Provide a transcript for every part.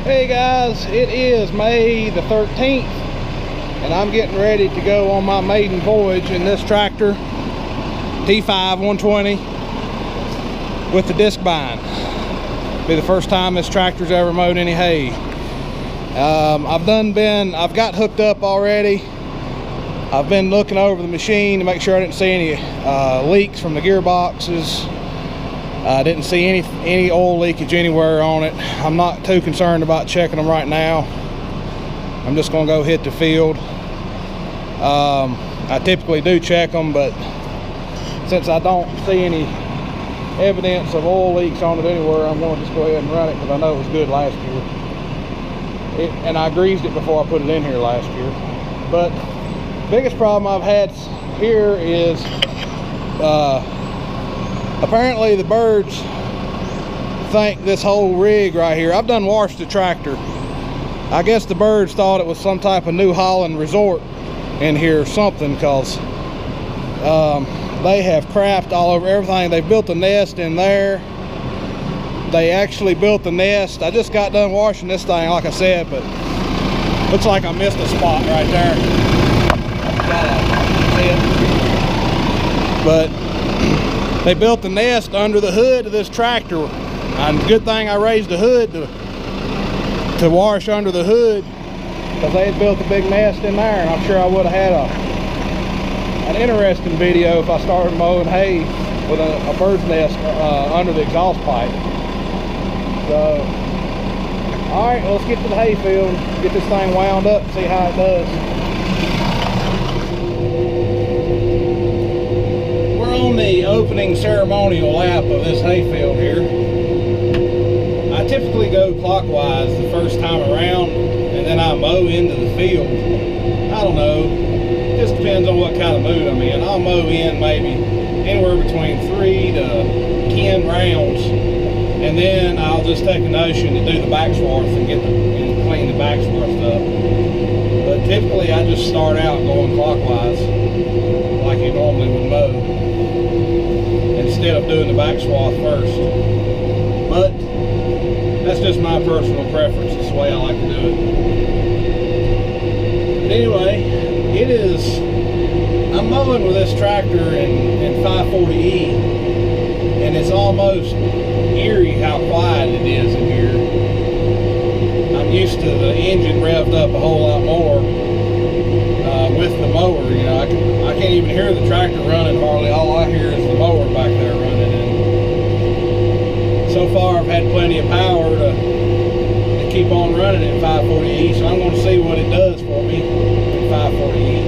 Hey guys, it is May the 13th and I'm getting ready to go on my maiden voyage in this tractor T5 120 with the disc bind. Be the first time this tractor's ever mowed any hay. I've got hooked up already. I've been looking over the machine to make sure I didn't see any leaks from the gearboxes. I didn't see any oil leakage anywhere on it. I'm not too concerned about checking them right now. I'm just gonna go hit the field. I typically do check them, but since I don't see any evidence of oil leaks on it anywhere, I'm gonna just go ahead and run it because I know it was good last year. And I greased it before I put it in here last year. But biggest problem I've had here is apparently the birds think this whole rig right here, I've done washed the tractor. I guess the birds thought it was some type of New Holland resort in here or something, because they have crapped all over everything. They've built a nest in there. They actually built the nest. I just got done washing this thing, like I said, but looks like I missed a spot right there. But they built the nest under the hood of this tractor, and good thing I raised the hood to wash under the hood, because they had built a big nest in there, and I'm sure I would have had an interesting video if I started mowing hay with a bird's nest under the exhaust pipe. So, all right, let's get to the hay field, get this thing wound up, and see how it does. On the opening ceremonial lap of this hayfield here. I typically go clockwise the first time around, and then I mow into the field. I don't know, it just depends on what kind of mood I'm in. I'll mow in maybe anywhere between 3 to 10 rounds, and then I'll just take a notion to do the back swath and clean the back swath up. But typically I just start out going clockwise like you normally would mow, instead of doing the back swath first. But that's just my personal preference. It's the way I like to do it. But anyway, I'm mowing with this tractor in 540E, and it's almost eerie how quiet it is in here. I'm used to the engine revved up a whole lot more with the mower. You know, I can't even hear the tractor running hardly. All I hear is the mower back there running, and so far I've had plenty of power to keep on running at 540E, so I'm going to see what it does for me at 540E.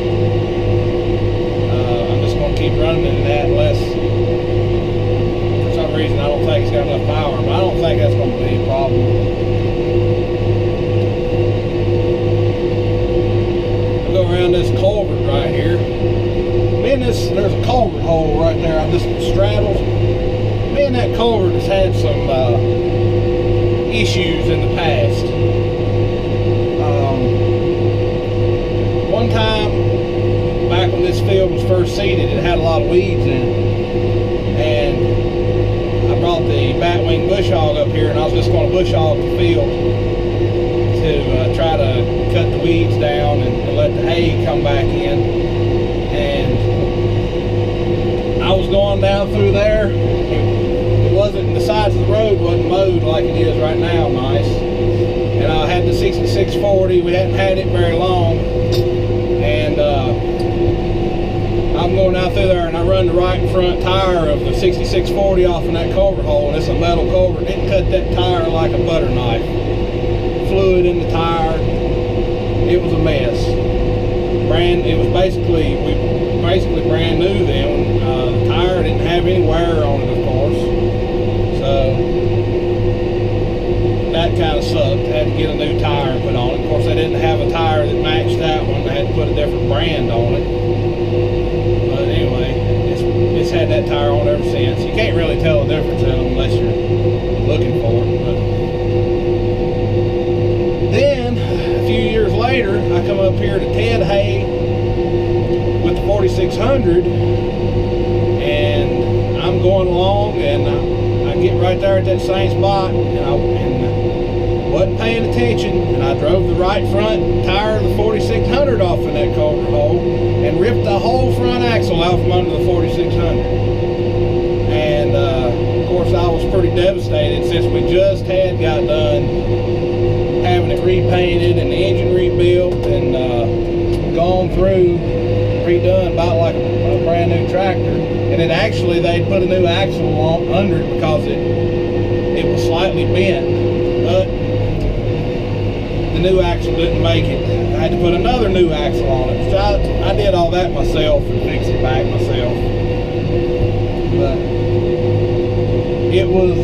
I'm just going to keep running in that unless for some reason I don't think it's got enough power, but I don't think that's going to be a problem. Go around this culvert right here. There's a culvert hole right there. I just straddled. Me and that culvert has had some issues in the past. One time, back when this field was first seeded, it had a lot of weeds in it, and I brought the batwing bush hog up here, and I was just going to bush hog the field to try to cut the weeds down and let the hay come back in. And I was going down through there. It wasn't, the sides of the road wasn't mowed like it is right now, nice. And I had the 6640. We hadn't had it very long, and I'm going out through there, and I run the right front tire of the 6640 off in that culvert hole, and it's a metal culvert. It cut that tire like a butter knife. Fluid in the tire. It was a mess. It was basically brand new then. The tire didn't have any wear on it, of course. So that kind of sucked. I had to get a new tire put on it. Of course, they didn't have a tire that matched that one. They had to put a different brand on it. But anyway, it's had that tire on ever since. You can't really tell the difference in them unless you're looking for it. But then, a few years later, I come up here to Ted Hay with the 4600, and I'm going along, and I get right there at that same spot, and I wasn't paying attention. I drove the right front tire of the 4600 off in that culvert hole and ripped the whole front axle out from under the 4600. And of course I was pretty devastated since we just had got done having it repainted and the engine rebuilt and gone through, redone about like a brand new tractor. And then actually they put a new axle on under it because it was slightly bent, but the new axle didn't make it. I had to put another new axle on it. So I did all that myself and fixed it back myself. But it was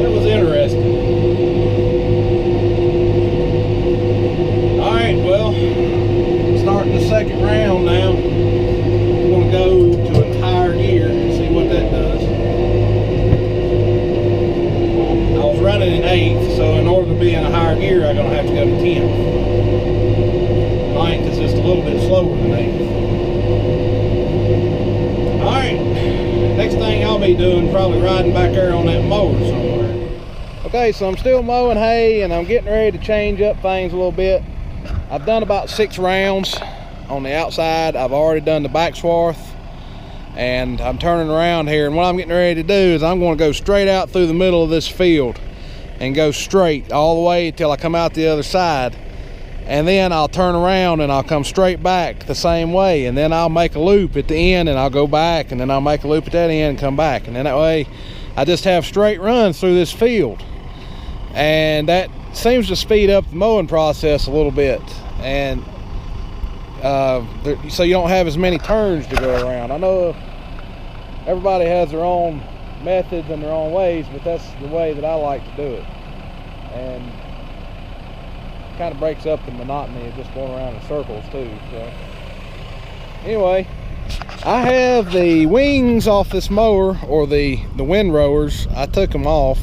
it was interesting. All right, well, starting the second round now. I'm going to go to a higher gear and see what that does. I was running in 8th, so in order to be in a higher gear, I'm going to have to go to 10th. 9th is just a little bit slower than 8th. Alright, next thing I'll be doing, probably riding back there on that mower somewhere. Okay, so I'm still mowing hay and I'm getting ready to change up things a little bit. I've done about 6 rounds on the outside. I've already done the back swath. And I'm turning around here, and what I'm getting ready to do is I'm going to go straight out through the middle of this field and go straight all the way until I come out the other side, and then I'll turn around and I'll come straight back the same way, and then I'll make a loop at the end and I'll go back, and then I'll make a loop at that end and come back, and then that way I just have straight runs through this field, and that seems to speed up the mowing process a little bit, and so you don't have as many turns to go around. I know everybody has their own methods and their own ways, but that's the way that I like to do it, and it kind of breaks up the monotony of just going around in circles too. So anyway, I have the wings off this mower, or the windrowers. I took them off.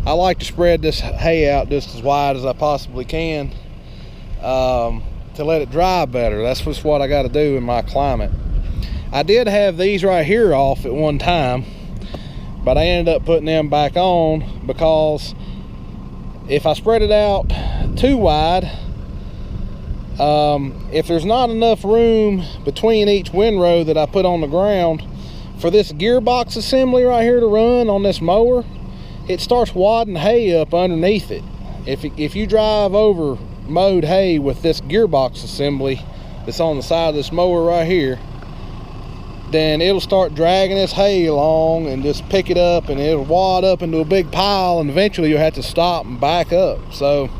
I like to spread this hay out just as wide as I possibly can, to let it dry better. That's just what I got to do in my climate. I did have these right here off at one time, but I ended up putting them back on because if I spread it out too wide, if there's not enough room between each windrow that I put on the ground for this gearbox assembly right here to run on this mower, it starts wadding hay up underneath it. If you drive over mowed hay with this gearbox assembly that's on the side of this mower right here, then it'll start dragging this hay along and just pick it up, and it'll wad up into a big pile, and eventually you'll have to stop and back up. So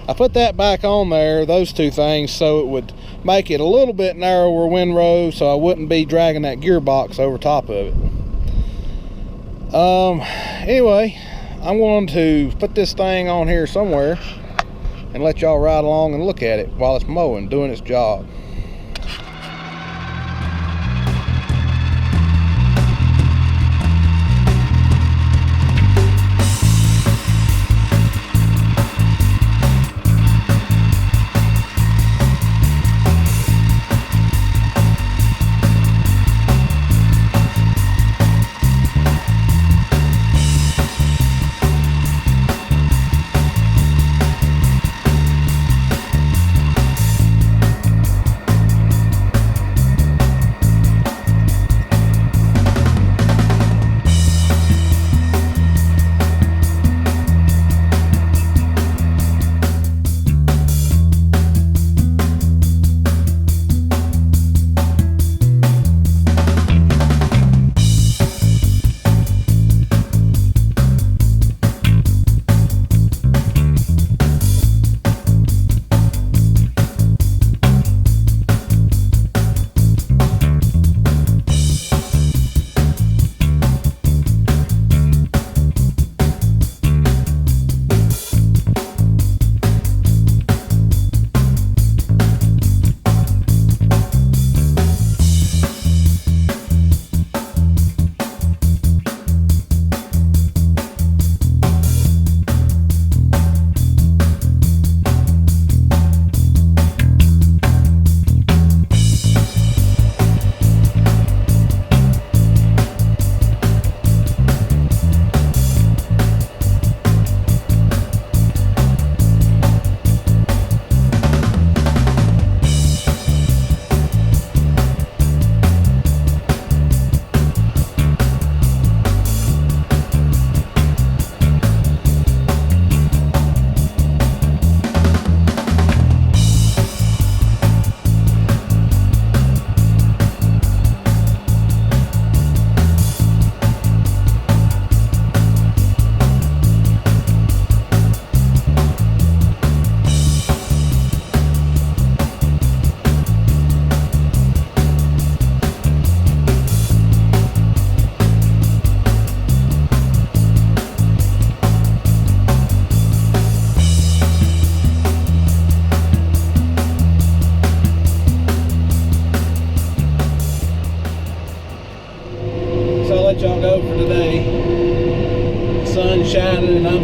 I put that back on there, those two things, so it would make it a little bit narrower windrow, so I wouldn't be dragging that gearbox over top of it. Anyway, I'm going to put this thing on here somewhere and let y'all ride along and look at it while it's mowing, doing its job.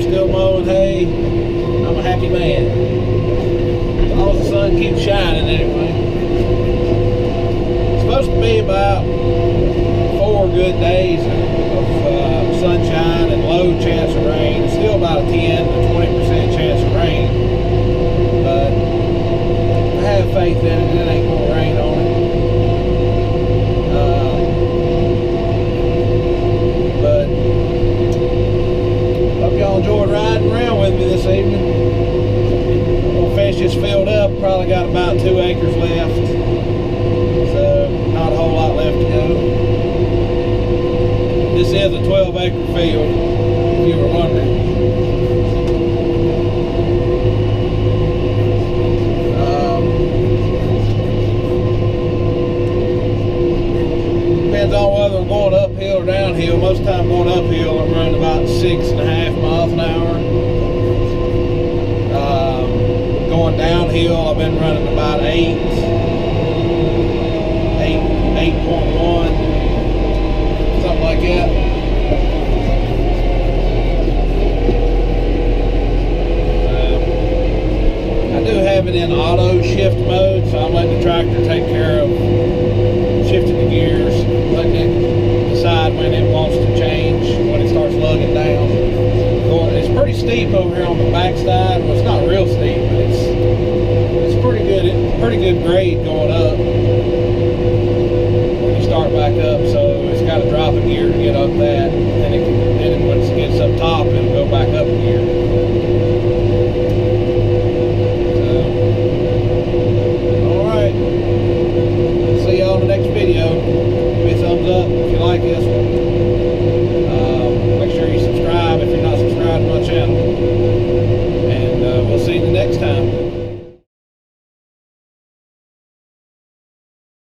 still mowing hay, I'm a happy man. As long as the sun keeps shining anyway. It's supposed to be about 4 good days of sunshine and low chance of rain. It's still about a 10 to 20% chance of rain. But I have faith in it. It ain't gonna rain on it. But hope y'all enjoyed riding around with me this evening. I'm gonna finish this field up. Probably got about 2 acres left. So not a whole lot left to go. This is a 12-acre field, if you were wondering. Depends on whether I'm going uphill or downhill. Most of the time going uphill, I'm running about 6.5 miles an hour. Going downhill, I've been running about 8.1. Something like that. I do have it in auto shift mode, so I'm letting the tractor take care of shifting the gears, letting it decide when it wants to change, when it starts lugging down. It's pretty steep over here on the backside. Well, it's not real steep, but it's pretty good grade going up. Start back up, so it's got to drop a gear to get up that, and then once it gets up top, it'll go back up